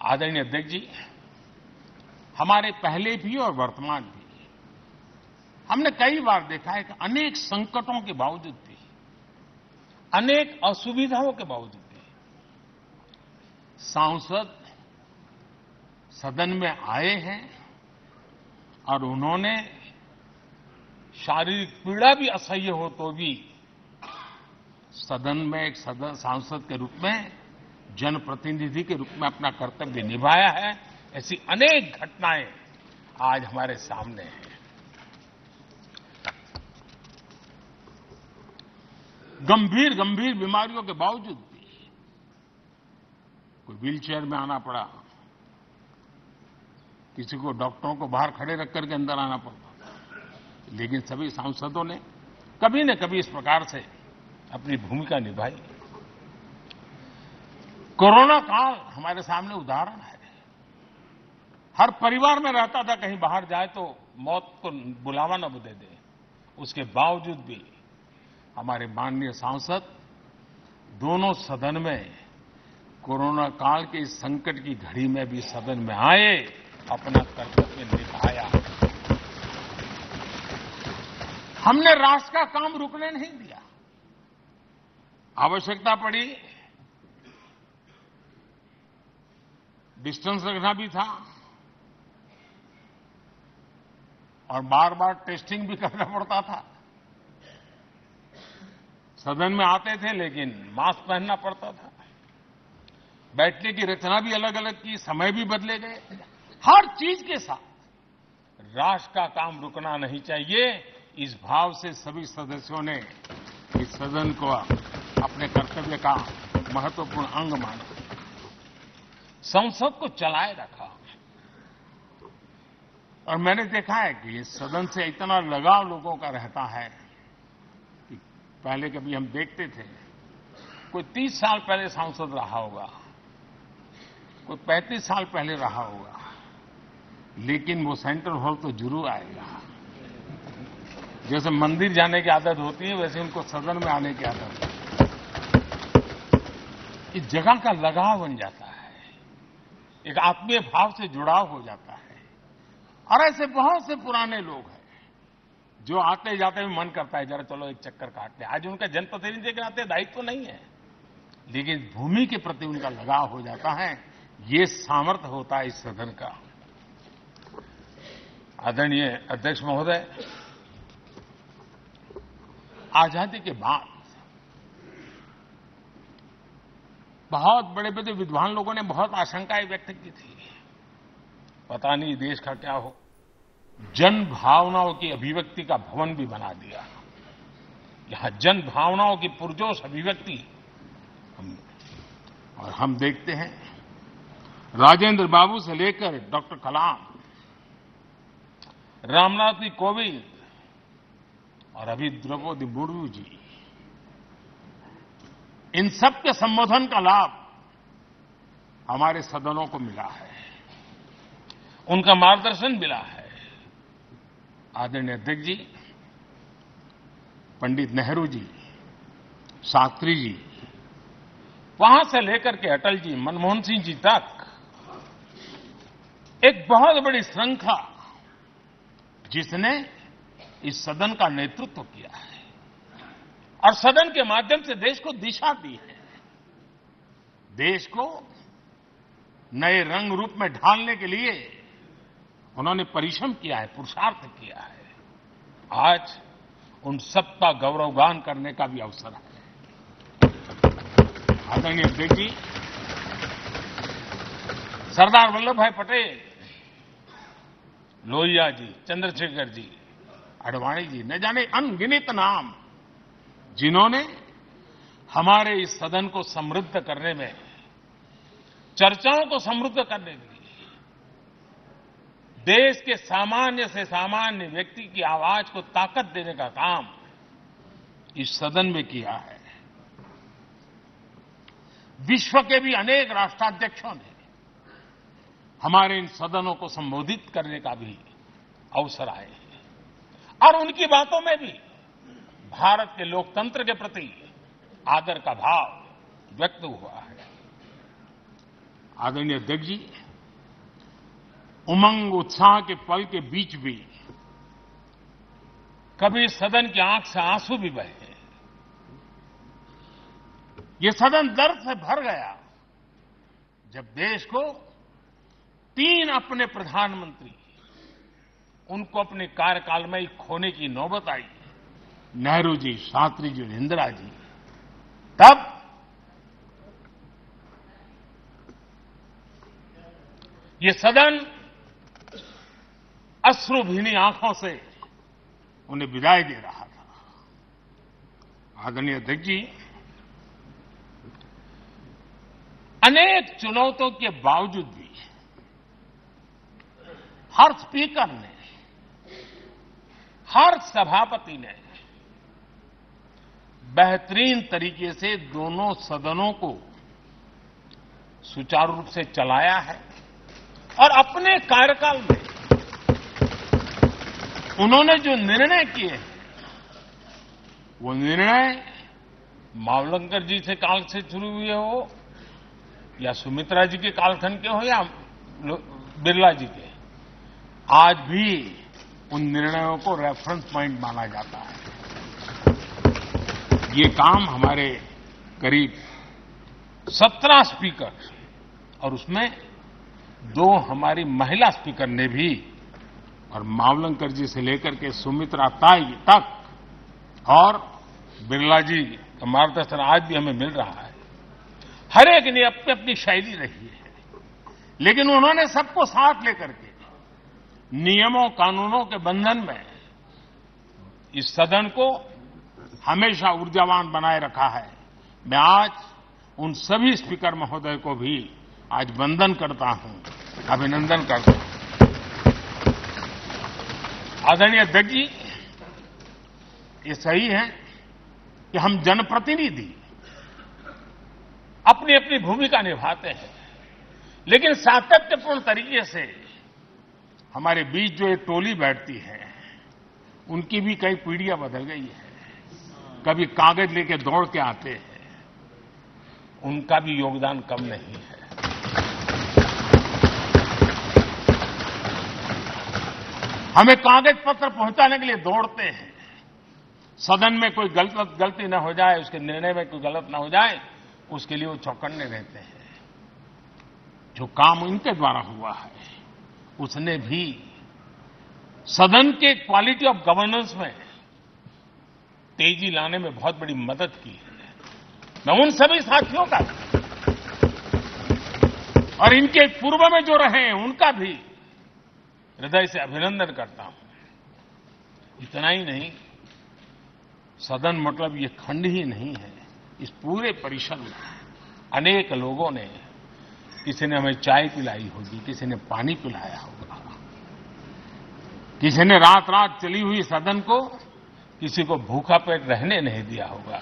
आदरणीय अध्यक्ष जी, हमारे पहले भी और वर्तमान भी हमने कई बार देखा है कि अनेक संकटों के बावजूद भी, अनेक असुविधाओं के बावजूद भी सांसद सदन में आए हैं और उन्होंने शारीरिक पीड़ा भी असह्य हो तो भी सदन में एक सांसद के रूप में, जनप्रतिनिधि के रूप में अपना कर्तव्य निभाया है। ऐसी अनेक घटनाएं आज हमारे सामने हैं। गंभीर गंभीर बीमारियों के बावजूद भी कोई व्हीलचेयर में आना पड़ा, किसी को डॉक्टरों को बाहर खड़े रख करके अंदर आना पड़ता, लेकिन सभी सांसदों ने कभी न कभी इस प्रकार से अपनी भूमिका निभाई। कोरोना काल हमारे सामने उदाहरण है। हर परिवार में रहता था कहीं बाहर जाए तो मौत को बुलावा न दे दे, उसके बावजूद भी हमारे माननीय सांसद दोनों सदन में कोरोना काल के इस संकट की घड़ी में भी सदन में आए, अपना कर्तव्य निभाया। हमने राष्ट्र का काम रुकने नहीं दिया। आवश्यकता पड़ी, डिस्टेंस रखना भी था और बार बार टेस्टिंग भी करना पड़ता था। सदन में आते थे लेकिन मास्क पहनना पड़ता था। बैठने की रचना भी अलग अलग की, समय भी बदले गए। हर चीज के साथ राष्ट्र का काम रुकना नहीं चाहिए, इस भाव से सभी सदस्यों ने इस सदन को अपने कर्तव्य का महत्वपूर्ण अंग माना, संसद को चलाए रखा। और मैंने देखा है कि इस सदन से इतना लगाव लोगों का रहता है कि पहले कभी हम देखते थे कोई 30 साल पहले सांसद रहा होगा, कोई 35 साल पहले रहा होगा, लेकिन वो सेंट्रल हॉल तो जरूर आएगा। जैसे मंदिर जाने की आदत होती है, वैसे उनको सदन में आने की आदत है। इस जगह का लगाव बन जाता है, एक आत्मीय भाव से जुड़ाव हो जाता है। और ऐसे बहुत से पुराने लोग हैं जो आते जाते हुए मन करता है जरा चलो एक चक्कर काटते। आज उनका जनप्रतिनिधि के नाते दायित्व तो नहीं है, लेकिन भूमि के प्रति उनका लगाव हो जाता है। ये सामर्थ्य होता है इस सदन का। आदरणीय अध्यक्ष महोदय, आजादी के बाद बहुत बड़े बड़े विद्वान लोगों ने बहुत आशंकाएं व्यक्त की थी, पता नहीं देश का क्या हो। जन भावनाओं की अभिव्यक्ति का भवन भी बना दिया। यहां जन भावनाओं की पुरजोश अभिव्यक्ति और हम देखते हैं राजेंद्र बाबू से लेकर डॉक्टर कलाम, रामनाथ कोविंद और अभी द्रौपदी मुर्मू जी, इन सब के संबोधन का लाभ हमारे सदनों को मिला है, उनका मार्गदर्शन मिला है। आदरणीय अध्यक्ष जी, पंडित नेहरू जी, शास्त्री जी, वहां से लेकर के अटल जी, मनमोहन सिंह जी तक एक बहुत बड़ी श्रृंखला जिसने इस सदन का नेतृत्व किया है और सदन के माध्यम से देश को दिशा दी है, देश को नए रंग रूप में ढालने के लिए उन्होंने परिश्रम किया है, पुरुषार्थ किया है। आज उन सबका गौरवगान करने का भी अवसर है। आदरणीय अध्यक्ष जी, सरदार वल्लभ भाई पटेल, लोहिया जी, चंद्रशेखर जी, आडवाणी जी, न जाने अनगिनत नाम, जिन्होंने हमारे इस सदन को समृद्ध करने में, चर्चाओं को समृद्ध करने में, देश के सामान्य से सामान्य व्यक्ति की आवाज को ताकत देने का काम इस सदन में किया है। विश्व के भी अनेक राष्ट्राध्यक्षों ने हमारे इन सदनों को संबोधित करने का भी अवसर आए हैं और उनकी बातों में भी भारत के लोकतंत्र के प्रति आदर का भाव व्यक्त हुआ है। आदरणीय अध्यक्ष जी, उमंग उत्साह के पल के बीच भी कभी सदन की आंख से आंसू भी बहे। ये सदन दर्द से भर गया जब देश को 3 अपने प्रधानमंत्री उनको अपने कार्यकाल में ही खोने की नौबत आई। नेहरू जी, शास्त्री जी और इंदिरा जी। तब ये सदन अश्रुभीनी आंखों से उन्हें विदाई दे रहा था। आदरणीय अध्यक्ष जी, अनेक चुनौतियों के बावजूद भी हर स्पीकर ने, हर सभापति ने बेहतरीन तरीके से दोनों सदनों को सुचारू रूप से चलाया है और अपने कार्यकाल में उन्होंने जो निर्णय किए वो निर्णय मावलंकर जी से काल से शुरू हुए हो या सुमित्रा जी के कालखंड के हो या बिरला जी के, आज भी उन निर्णयों को रेफरेंस पॉइंट माना जाता है। ये काम हमारे करीब 17 स्पीकर और उसमें 2 हमारी महिला स्पीकर ने भी, और मावलंकर जी से लेकर के सुमित्रा ताई तक और बिरला जी का मार्गदर्शन आज भी हमें मिल रहा है। हर एक ने अपनी अपनी शैली रही है, लेकिन उन्होंने सबको साथ लेकर के नियमों कानूनों के बंधन में इस सदन को हमेशा ऊर्जावान बनाए रखा है। मैं आज उन सभी स्पीकर महोदय को भी आज वंदन करता हूं, अभिनंदन करता हूं। आदरणीय अध्यक्ष जी, ये सही है कि हम जनप्रतिनिधि अपनी अपनी भूमिका निभाते हैं, लेकिन सातत्यपूर्ण तरीके से हमारे बीच जो एक टोली बैठती है उनकी भी कई पीढ़ियां बदल गई है। कभी कागज लेके दौड़ के आते हैं, उनका भी योगदान कम नहीं है। हमें कागज पत्र पहुंचाने के लिए दौड़ते हैं। सदन में कोई गलती न हो जाए, उसके निर्णय में कोई गलत न हो जाए, उसके लिए वो चौकन्ने रहते हैं। जो काम इनके द्वारा हुआ है उसने भी सदन के क्वालिटी ऑफ गवर्नेंस में तेजी लाने में बहुत बड़ी मदद की है। मैं उन सभी साथियों का और इनके पूर्व में जो रहे हैं उनका भी हृदय से अभिनंदन करता हूं। इतना ही नहीं, सदन मतलब ये खंड ही नहीं है। इस पूरे परिसर में अनेक लोगों ने, किसी ने हमें चाय पिलाई होगी, किसी ने पानी पिलाया होगा, किसी ने रात रात चली हुई सदन को किसी को भूखा पेट रहने नहीं दिया होगा।